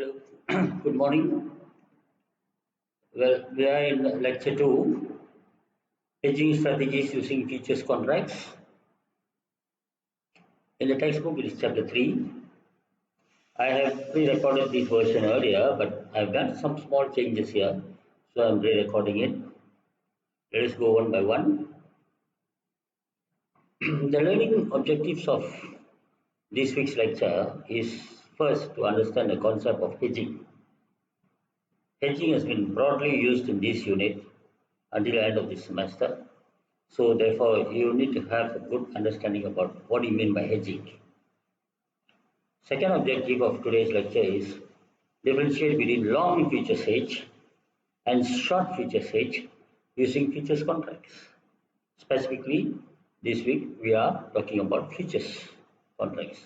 Hello, good morning. Well, we are in lecture 2, hedging strategies using futures contracts. In the textbook, it is chapter 3. I have pre-recorded this version earlier, but I've done some small changes here, so I'm re-recording it. Let us go one by one. The learning objectives of this week's lecture is first to understand the concept of hedging. Hedging has been broadly used in this unit until the end of this semester. So therefore, you need to have a good understanding about what you mean by hedging. Second objective of today's lecture is differentiate between long futures hedge and short futures hedge using futures contracts. Specifically, this week we are talking about futures contracts.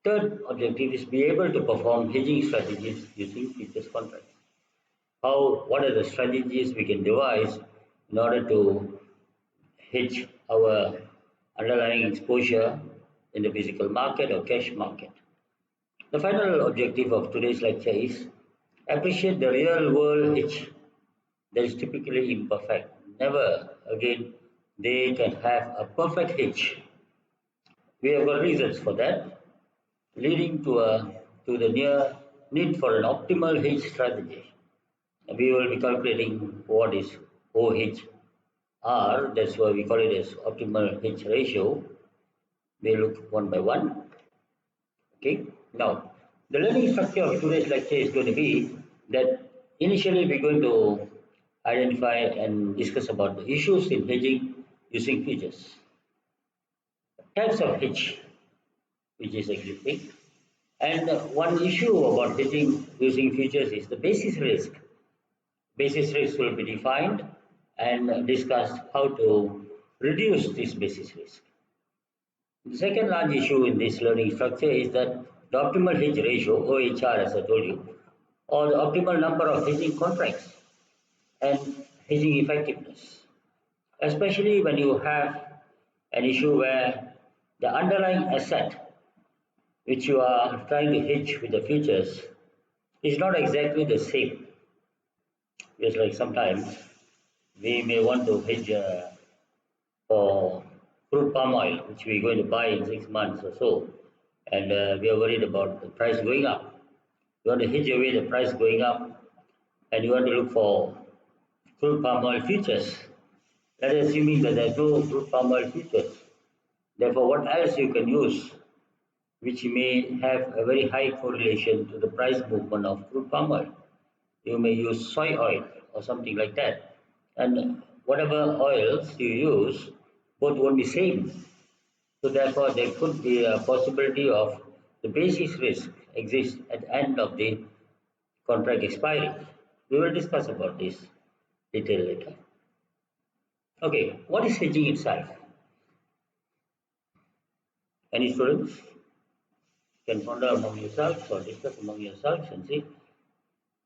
Third objective is be able to perform hedging strategies using futures contracts. What are the strategies we can devise in order to hedge our underlying exposure in the physical market or cash market. The final objective of today's lecture is appreciate the real world hedge that is typically imperfect. Never again they can have a perfect hedge. We have got reasons for that, leading to the near need for an optimal hedge strategy. We will be calculating what is OHR, that's why we call it as optimal hedge ratio. We look one by one. Okay. Now, the learning structure of today's lecture is going to be that initially we're going to identify and discuss about the issues in hedging using futures. Types of hedge, which is existing. And one issue about hedging using futures is the basis risk. Basis risk will be defined and discussed how to reduce this basis risk. The second large issue in this learning structure is that the optimal hedge ratio, OHR as I told you, or the optimal number of hedging contracts and hedging effectiveness. Especially when you have an issue where the underlying asset which you are trying to hedge with the futures is not exactly the same. Just like sometimes we may want to hedge for crude palm oil, which we're going to buy in 6 months or so, and we are worried about the price going up. You want to hedge away the price going up, and you want to look for crude palm oil futures. That is assuming that there is no crude palm oil futures. Therefore, what else you can use, which may have a very high correlation to the price movement of crude palm oil? You may use soy oil or something like that. And whatever oils you use, both won't be same. So therefore, there could be a possibility of the basis risk exists at the end of the contract expiry. We will discuss about this detail later. Okay, what is hedging itself? Any students can ponder among yourselves or discuss among yourselves and see.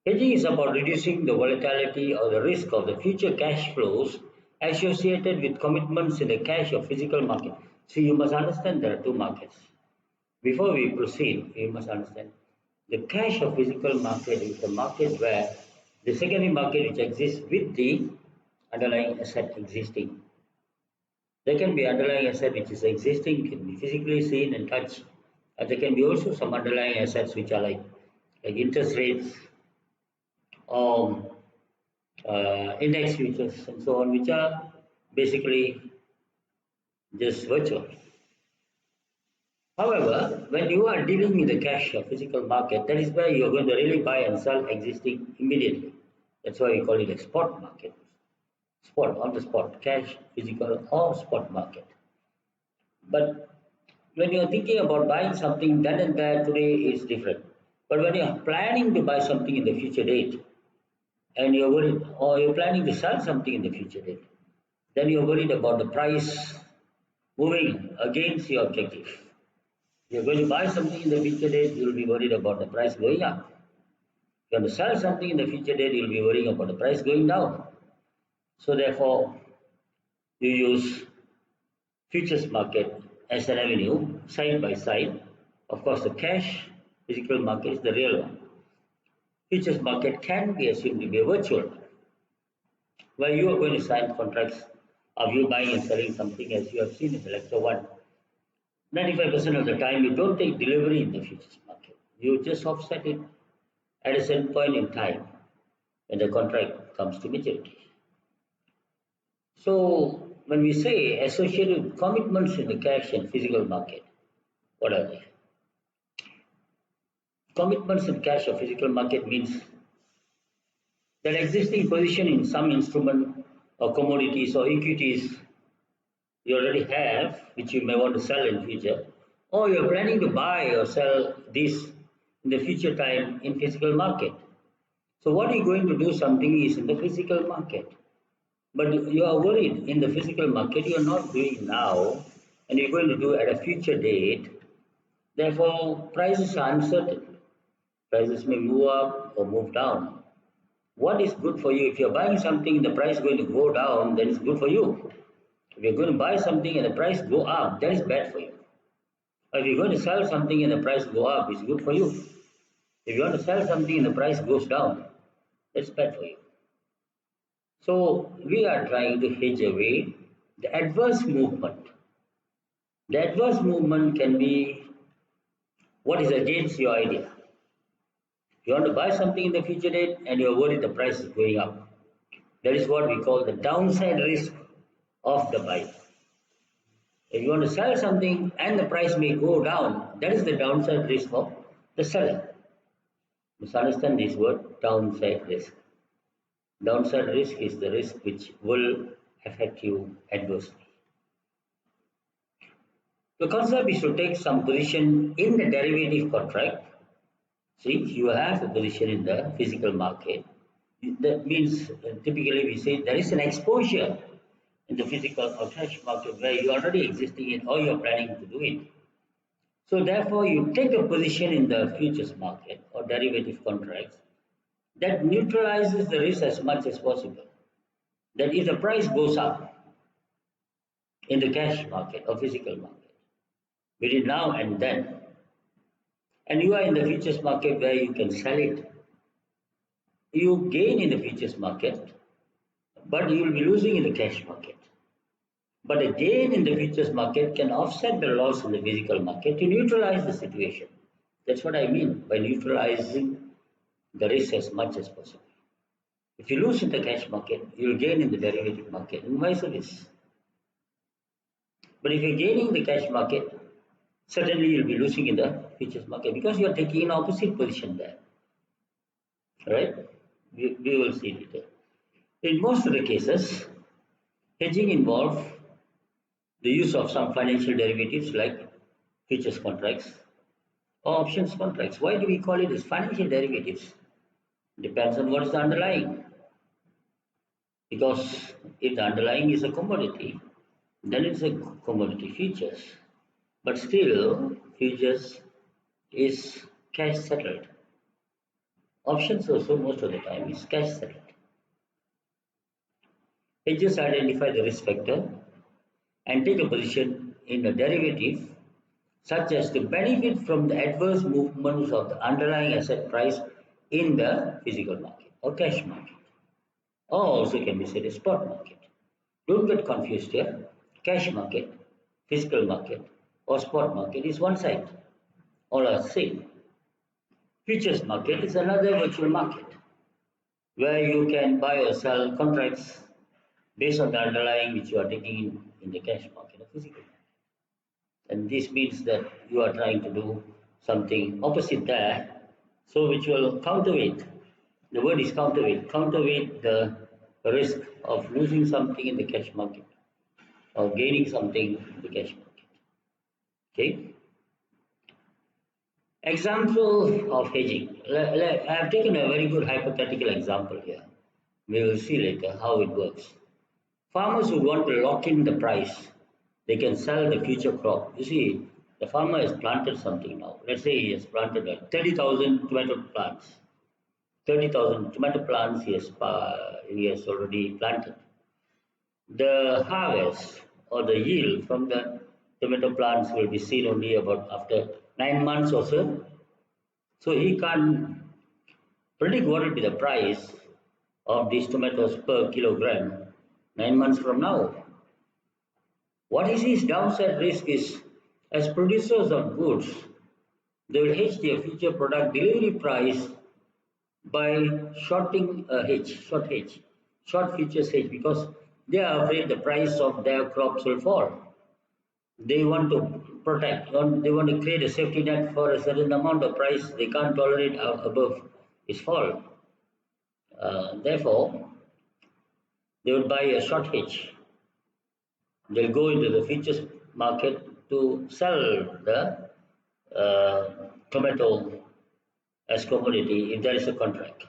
Hedging is about reducing the volatility or the risk of the future cash flows associated with commitments in the cash or physical market. So you must understand there are two markets. Before we proceed, we must understand the cash or physical market is the market where the secondary market which exists with the underlying asset existing. There can be underlying asset which is existing, can be physically seen and touched. And there can be also some underlying assets which are like interest rates or index futures and so on, which are basically just virtual. However, when you are dealing with the cash or physical market, that is where you are going to really buy and sell existing immediately. That's why we call it a spot market. Spot, on the spot, cash, physical or spot market. But when you are thinking about buying something then and there today is different. But when you are planning to buy something in the future date, and you're worried, or you're planning to sell something in the future date, then you're worried about the price moving against your objective. If you're going to buy something in the future date, you'll be worried about the price going up. If you want to sell something in the future date, you'll be worrying about the price going down. So therefore, you use futures market as an avenue, side by side. Of course, the cash Physical market is the real one. Futures market can be assumed to be a virtual one, where you are going to sign contracts of you buying and selling something, as you have seen in the lecture 1. 95% of the time you don't take delivery in the futures market. You just offset it at a certain point in time when the contract comes to maturity. So when we say associated with commitments in the cash and physical market, what are they? Commitments in cash or physical market means that existing position in some instrument or commodities or equities you already have, which you may want to sell in future, or you're planning to buy or sell this in the future time in physical market. So what you're going to do something is in the physical market. But you are worried in the physical market, you are not doing now, and you're going to do at a future date. Therefore, prices are uncertain. Prices may move up or move down. What is good for you? If you're buying something, the price is going to go down, then it's good for you. If you're going to buy something and the price go up, that is bad for you. Or if you're going to sell something and the price go up, it's good for you. If you want to sell something and the price goes down, that's bad for you. So we are trying to hedge away the adverse movement. The adverse movement can be what is against your idea. You want to buy something in the future date and you're worried the price is going up. That is what we call the downside risk of the buyer. If you want to sell something and the price may go down, that is the downside risk of the seller. Must understand this word, downside risk. Downside risk is the risk which will affect you adversely. The concept is to take some position in the derivative contract. See, you have a position in the physical market. That means typically we say there is an exposure in the physical or cash market where you are already existing in or you are planning to do it. So therefore, you take a position in the futures market or derivative contracts that neutralizes the risk as much as possible. That if the price goes up in the cash market or physical market, between now and then, and you are in the futures market where you can sell it, you gain in the futures market, but you will be losing in the cash market. But a gain in the futures market can offset the loss in the physical market to neutralize the situation. That's what I mean by neutralizing the risk as much as possible. If you lose in the cash market, you will gain in the derivative market and vice versa. But if you're gaining in the cash market, certainly you'll be losing in the futures market because you are taking an opposite position there. Right? We will see later. In most of the cases, hedging involves the use of some financial derivatives like futures contracts or options contracts. Why do we call it as financial derivatives? Depends on what is the underlying. Because if the underlying is a commodity, then it's a commodity futures. But still, futures is cash settled. Options also most of the time is cash settled. Hedgers identify the risk factor and take a position in a derivative such as to benefit from the adverse movements of the underlying asset price in the physical market or cash market, or also can be said as spot market. Don't get confused here. Cash market, physical market, or spot market is one side. All are same. Futures market is another virtual market where you can buy or sell contracts based on the underlying which you are taking in the cash market or physical market. And this means that you are trying to do something opposite there, so which will counterweight. The word is counterweight. Counterweight the risk of losing something in the cash market or gaining something in the cash market. Okay. Example of hedging. I have taken a very good hypothetical example here. We will see later how it works. Farmers who want to lock in the price, they can sell the future crop. You see, the farmer has planted something now. Let's say he has planted 30,000 tomato plants. 30,000 tomato plants he has already planted. The harvest or the yield from the tomato plants will be seen only about after 9 months or so. So he can't predict what will be the price of these tomatoes per kilogram 9 months from now. What is his downside risk is, as producers of goods, they will hedge their future product delivery price by short futures hedge, because they are afraid the price of their crops will fall. They want to protect, they want to create a safety net for a certain amount of price they can't tolerate above its fall. Therefore, they will buy a short hedge. They'll go into the futures market to sell the tomato as commodity if there is a contract.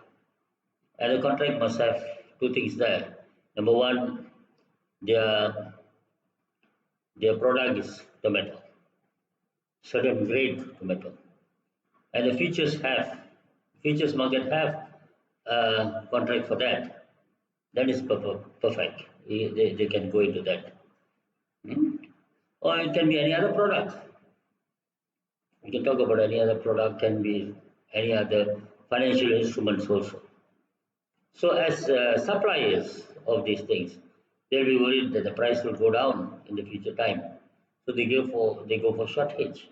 And the contract must have two things there. Number one, their product is tomato, certain grade tomato. And the futures market have a contract for that. That is perfect. They can go into that. Or it can be any other product. We can talk about any other product, can be any other financial instruments also. So as suppliers of these things, they'll be worried that the price will go down in the future time. So they go for short hedge.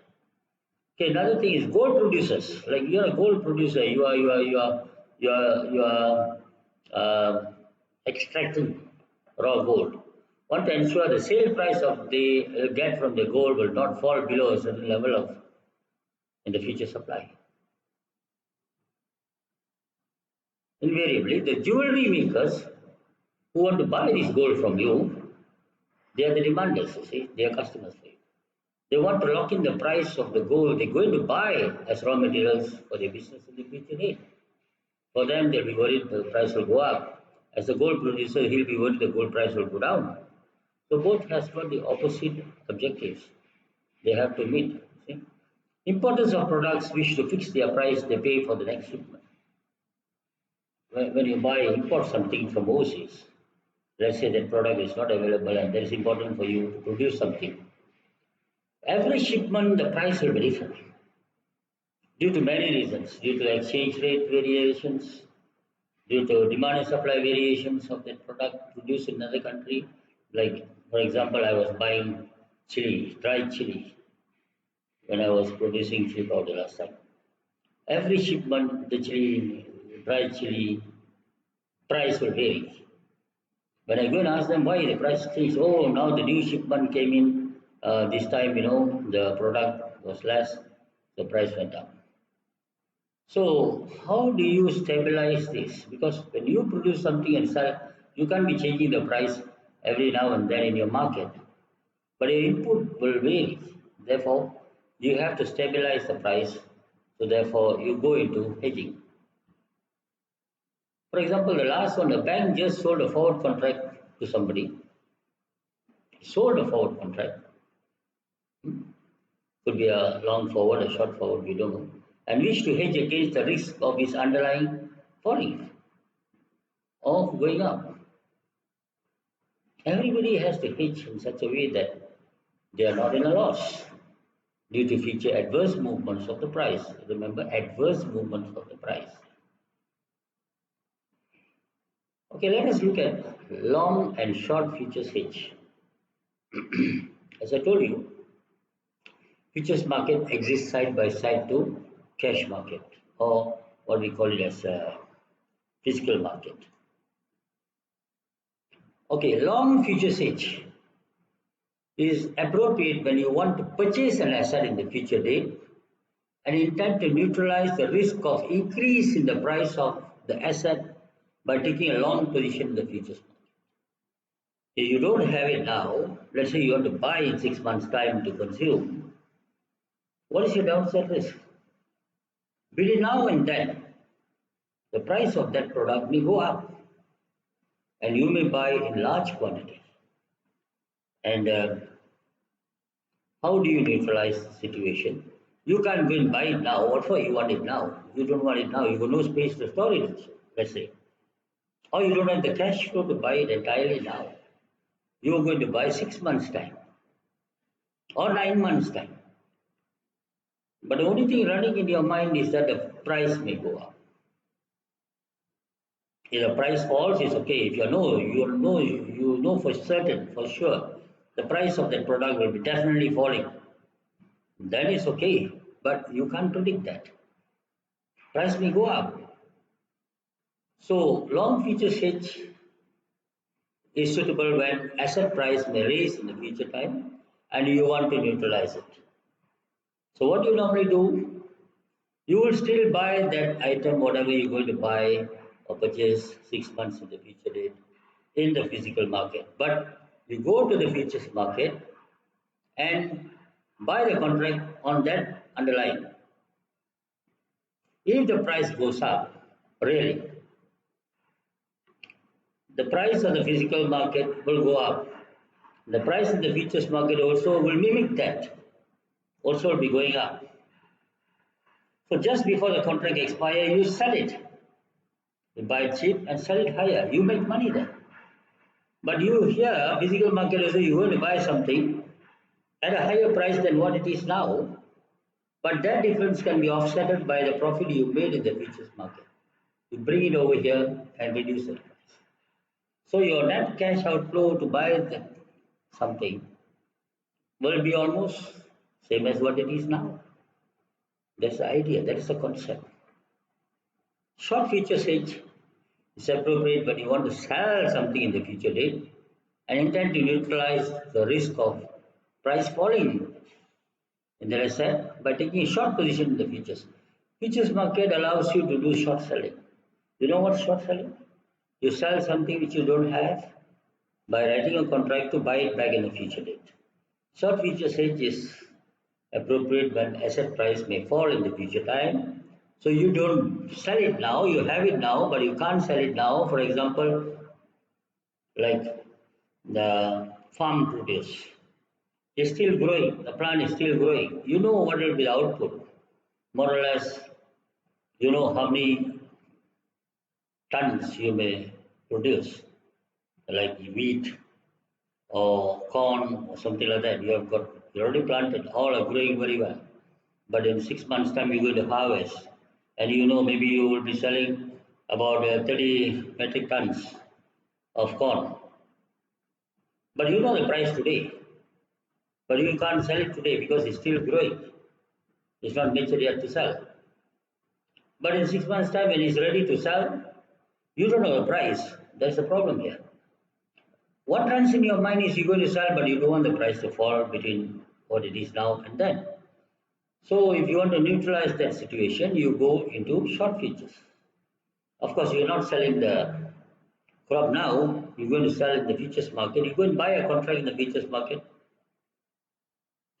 Okay, another thing is gold producers. Like you're a gold producer, you are extracting raw gold. Want to ensure the sale price of the get from the gold will not fall below a certain level of in the future supply. Invariably, the jewelry makers who want to buy this gold from you, they are the demanders, you see, they are customers for you. They want to lock in the price of the gold they're going to buy as raw materials for their business in the future need. For them, they'll be worried the price will go up. As a gold producer, he'll be worried the gold price will go down. So both has got the opposite objectives they have to meet. See? Importance of products wish to fix their price they pay for the next shipment. When you import something from overseas, let's say that product is not available and that is important for you to produce something. Every shipment, the price will be different due to many reasons, due to exchange rate variations, due to demand and supply variations of that product produced in another country. Like, for example, I was buying chili, dried chili, when I was producing chili powder last time. Every shipment, the chili, dried chili, price will vary. When I go and ask them why the price changed, oh, now the new shipment came in, this time, the product was less, the price went up. So how do you stabilize this? Because when you produce something and sell, you can't be changing the price every now and then in your market. But your input will vary. Therefore, you have to stabilize the price. So therefore, you go into hedging. For example, the last one, the bank just sold a forward contract to somebody. Sold a forward contract. Could be a long forward, a short forward, we don't know. And wish to hedge against the risk of its underlying falling or going up. Everybody has to hedge in such a way that they are not in a loss due to future adverse movements of the price. Remember, adverse movements of the price. Okay, let us look at long and short futures hedge. As I told you, futures market exists side by side to cash market, or what we call it as a physical market. Okay, long futures hedge is appropriate when you want to purchase an asset in the future date and intend to neutralize the risk of increase in the price of the asset by taking a long position in the futures market. If you don't have it now, let's say you want to buy in 6 months' time to consume, what is your downside risk? Between now and then, the price of that product may go up and you may buy in large quantity. And how do you neutralize the situation? You can't go and buy it now. What for? You want it now. If you don't want it now, you have no space to store it also, let's say. Or you don't have the cash flow to buy it entirely now. You are going to buy 6 months' time or 9 months' time. But the only thing running in your mind is that the price may go up. If the price falls, it's okay. If you know for certain, for sure, the price of that product will be definitely falling. Then it's okay, but you can't predict that. Price may go up. So long futures hedge is suitable when asset price may raise in the future time and you want to neutralize it. So what you normally do, you will still buy that item, whatever you're going to buy or purchase 6 months in the future date in the physical market. But you go to the futures market and buy the contract on that underlying. If the price goes up, really, the price of the physical market will go up. The price in the futures market also will mimic that, also will be going up. So just before the contract expires, you sell it. You buy it cheap and sell it higher. You make money there. But you here, physical market also, you want to buy something at a higher price than what it is now. But that difference can be offset by the profit you made in the futures market. You bring it over here and reduce the price. So your net cash outflow to buy something will be almost same as what it is now. That's the idea, that is the concept. Short futures hedge is appropriate when you want to sell something in the future date and intend to neutralize the risk of price falling in the asset by taking a short position in the futures. Futures market allows you to do short selling. You know what short selling? You sell something which you don't have by writing a contract to buy it back in the future date. Short futures hedge is appropriate when asset price may fall in the future time. So you don't sell it now, you have it now, but you can't sell it now. For example, like the farm produce is still growing, the plant is still growing. You know what will be the output. More or less, you know how many tons you may produce, like wheat or corn or something like that. You already planted, all are growing very well. But in 6 months' time, you're going to harvest, and you know maybe you will be selling about 30 metric tons of corn. But you know the price today, but you can't sell it today because it's still growing. It's not mature yet to sell. But in 6 months' time, when it's ready to sell, you don't know the price. That's the problem here. What runs in your mind is you're going to sell, but you don't want the price to fall between what it is now and then. So if you want to neutralize that situation, you go into short futures. Of course, you're not selling the crop now, you're going to sell in the futures market. You go and buy a contract in the futures market.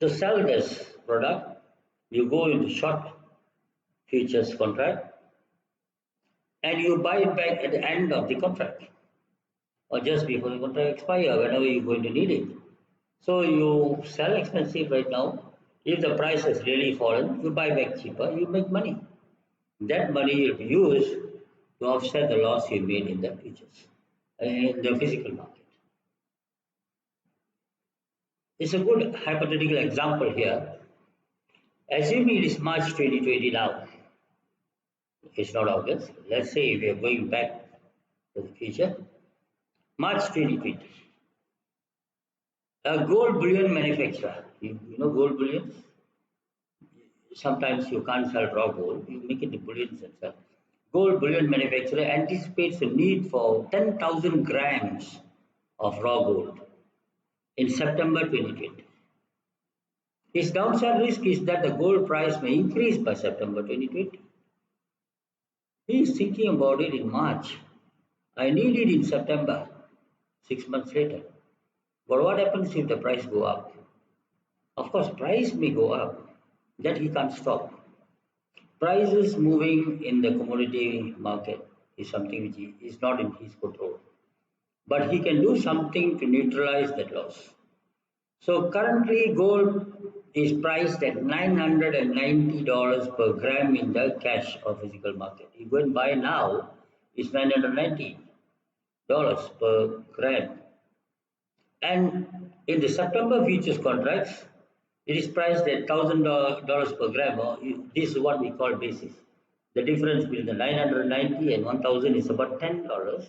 To sell this product, you go into short futures contract and you buy it back at the end of the contract or just before the contract expires, whenever you're going to need it. So you sell expensive right now. If the price has really fallen, you buy back cheaper, you make money. That money will be used to offset the loss you made in the futures, in the physical market. It's a good hypothetical example here. Assuming it is March 2020 now, it's not August. Let's say we are going back to the future. March 2020. A gold bullion manufacturer, you know gold bullions? Sometimes you can't sell raw gold, you make it the bullions and sell. Gold bullion manufacturer anticipates the need for 10,000 grams of raw gold in September 2020. His downside risk is that the gold price may increase by September 2020. He is thinking about it in March. I need it in September, 6 months later. But what happens if the price go up? Of course, price may go up. That he can't stop. Prices moving in the commodity market is something which is not in his control. But he can do something to neutralize that loss. So currently gold is priced at $990 per gram in the cash or physical market. You go and buy now, it's $990 per gram. And in the September futures contracts, It is priced at $1,000 per gram. This is what we call basis. The difference between the 990 and 1,000 is about $10.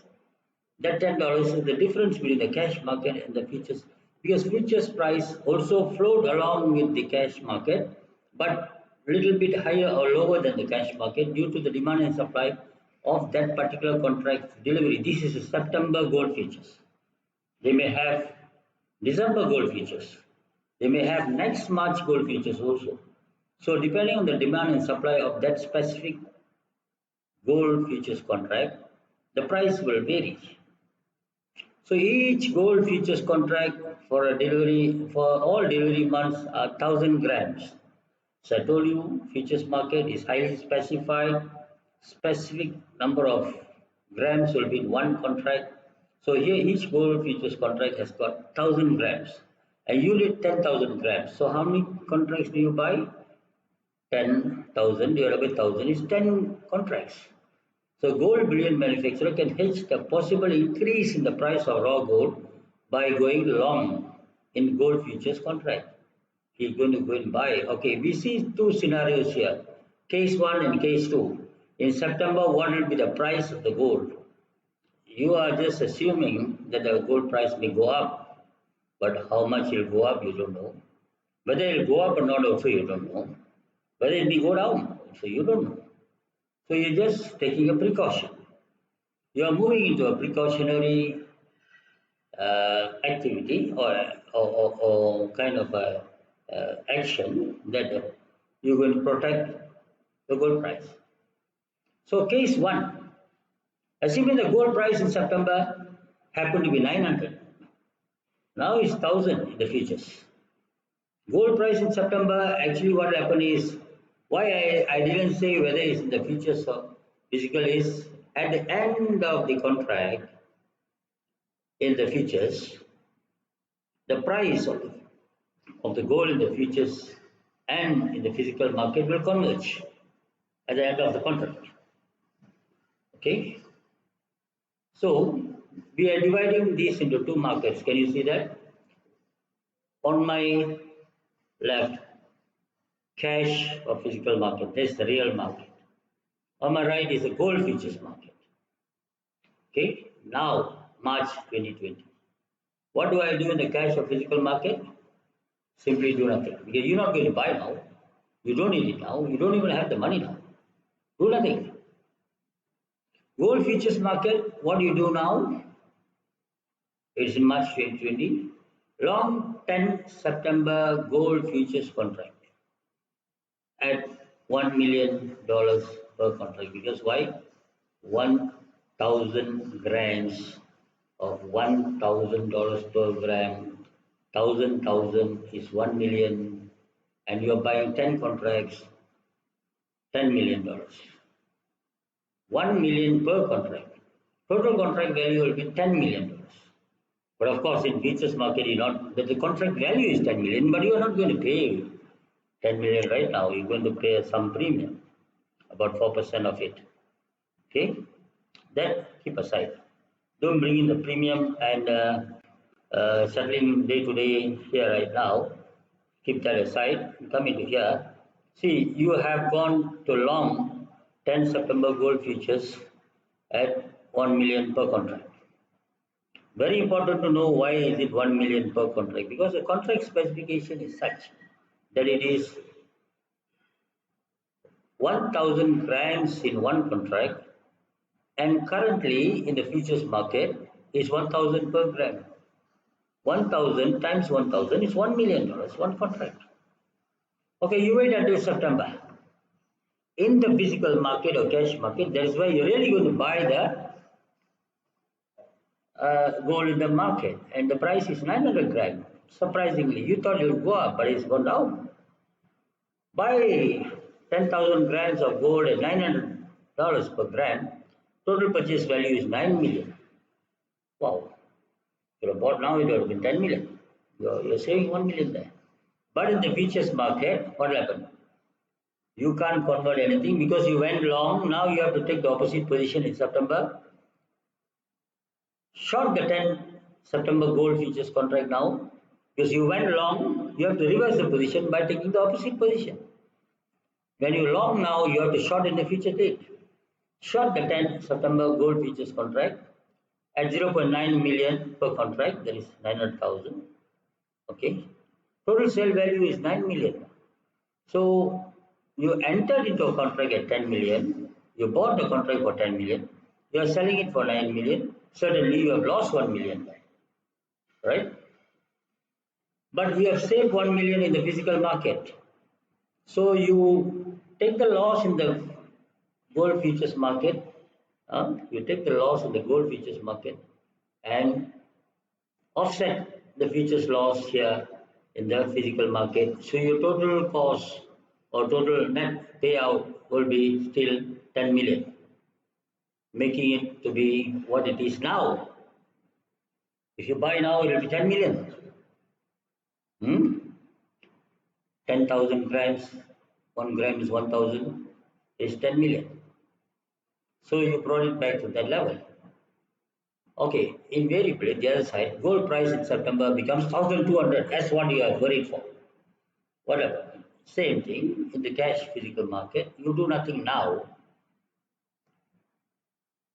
That $10 is the difference between the cash market and the futures, because futures price also flowed along with the cash market, but a little bit higher or lower than the cash market due to the demand and supply of that particular contract delivery. This is a September gold futures. They may have December gold futures. They may have next March gold futures also. So depending on the demand and supply of that specific gold futures contract, the price will vary. So each gold futures contract for a delivery, for all delivery months are 1,000 grams. So I told you futures market is highly specified. Specific number of grams will be in one contract. So here each gold futures contract has got 1,000 grams. And you need 10,000 grams. So how many contracts do you buy? 10,000 divided by 1,000 is 10 contracts. So gold bullion manufacturer can hedge the possible increase in the price of raw gold by going long in gold futures contract. He's going to go and buy. Okay, we see two scenarios here. Case 1 and case 2. In September, what will be the price of the gold? You are just assuming that the gold price may go up. But how much it will go up, you don't know. Whether it will go up or not also, you don't know. Whether it may go down, also you don't know. So you're just taking a precaution. You are moving into a precautionary activity or kind of a, action that you're going to protect the gold price. So case 1, assuming the gold price in September happened to be 900. Now it's 1,000 in the futures. Gold price in September, actually what happened is, why I didn't say whether it's in the futures or physical is, at the end of the contract in the futures, the price of the gold in the futures and in the physical market will converge at the end of the contract. Okay? So, we are dividing this into two markets. Can you see that? On my left, cash or physical market. That's the real market. On my right is the gold futures market. Okay, now March 2020. What do I do in the cash or physical market? Simply do nothing, because you're not going to buy now. You don't need it now. You don't even have the money now. Do nothing. Gold futures market, what do you do now? It's in March 2020. Long 10 September gold futures contract at $1 million per contract. Because why? 1,000 grams of $1,000 per gram. 1,000 is 1 million, and you are buying 10 contracts, $10 million. 1 million per contract. Total contract value will be $10 million. But of course, in futures market, the contract value is 10 million, but you are not going to pay 10 million right now. You're going to pay some premium, about 4% of it. Okay, that keep aside. Don't bring in the premium and settling day to day here right now. Keep that aside. Come into here. See, you have gone to long 10 September gold futures at 1 million per contract. Very important to know why is it 1 million per contract, because the contract specification is such that it is 1,000 grams in one contract, and currently in the futures market is 1,000 per gram. 1,000 times 1,000 is $1 million, one contract. Okay, you wait until September. In the physical market or cash market, that is why you're really going to buy the gold in the market, and the price is 900 grams. Surprisingly, you thought it would go up, but it's gone down. Buy 10,000 grams of gold at $900 per gram. Total purchase value is 9 million. Wow. If you bought now, it would have been 10 million. You're saving 1 million there. But in the futures market, what happened? You can't convert anything because you went long. Now you have to take the opposite position in September. Short the 10 September gold futures contract now because you went long long, you have to reverse the position by taking the opposite position. When you long now, you have to short in the future date. Short the 10 September gold futures contract at 0.9 million per contract, that is 900,000. Okay. Total sale value is 9 million. So you entered into a contract at 10 million, you bought the contract for 10 million, you are selling it for 9 million, certainly you have lost 1 million, right? But you have saved 1 million in the physical market. So you take the loss in the gold futures market, you take the loss in the gold futures market and offset the futures loss here in the physical market. So your total cost or total net payout will be still 10 million, making it to be what it is now. If you buy now, it will be 10 million. 10,000 grams, 1 gram is 1,000, is 10 million. So you brought it back to that level. Okay, invariably, the other side, gold price in September becomes 1,200. That's what you are worried for. Whatever. Same thing in the cash physical market. You do nothing now.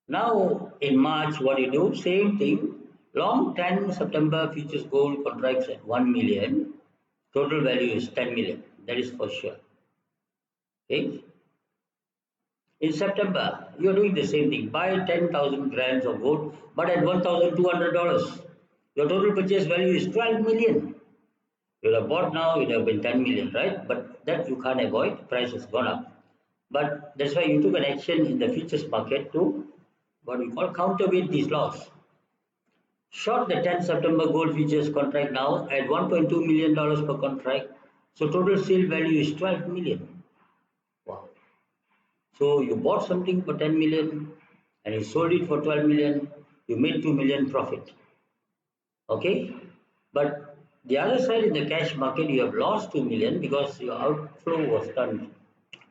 Now in March, what you do? Same thing. Long 10 September futures gold contracts at 1 million. Total value is 10 million. That is for sure. Okay. In September, you are doing the same thing. Buy 10,000 grams of gold, but at $1,200. Your total purchase value is 12 million. You would have bought now, it would have been 10 million, right? But that you can't avoid. Price has gone up. But that's why you took an action in the futures market to what we call counterweight this loss. Short the 10 September gold futures contract now at $1.2 million per contract. So total sale value is 12 million. Wow. So you bought something for 10 million and you sold it for 12 million. You made 2 million profit. Okay. But the other side in the cash market, you have lost 2 million because your outflow was done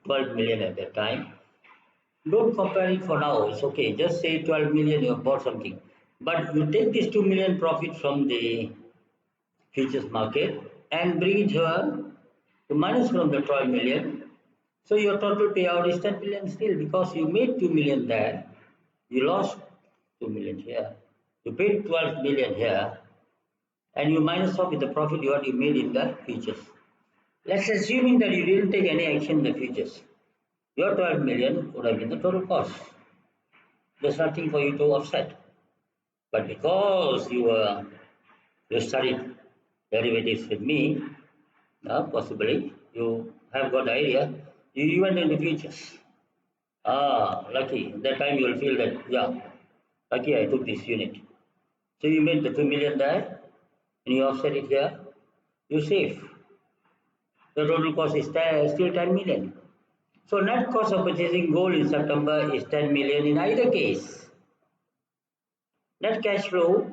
12 million at that time. Don't compare it for now. It's okay. Just say 12 million you have bought something. But you take this 2 million profit from the futures market and bring it here to minus from the 12 million. So your total payout is 10 million still because you made 2 million there. You lost 2 million here. You paid 12 million here and you minus off with the profit what you made in the futures. Let's assuming that you didn't take any action in the futures. Your 12 million would have been the total cost. There's nothing for you to offset. But because you studied derivatives with me, possibly you have got the idea, you went into futures. Lucky. At that time you will feel that, yeah, lucky I took this unit. So you made the 2 million there, and you offset it here, you save. The total cost is still 10 million. So net cost of purchasing gold in September is 10 million in either case. Net cash flow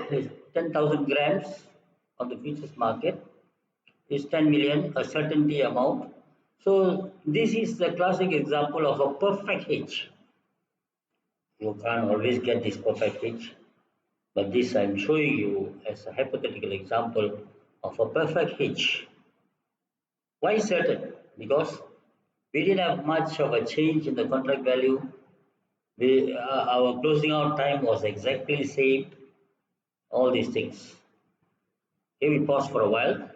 is 10,000 grams on the futures market is 10 million, a certainty amount. So this is the classic example of a perfect hedge. You can't always get this perfect hedge, but this I'm showing you as a hypothetical example of a perfect hedge. Why certain? Because we didn't have much of a change in the contract value. Our closing out time was exactly same. All these things. Okay, we pause for a while.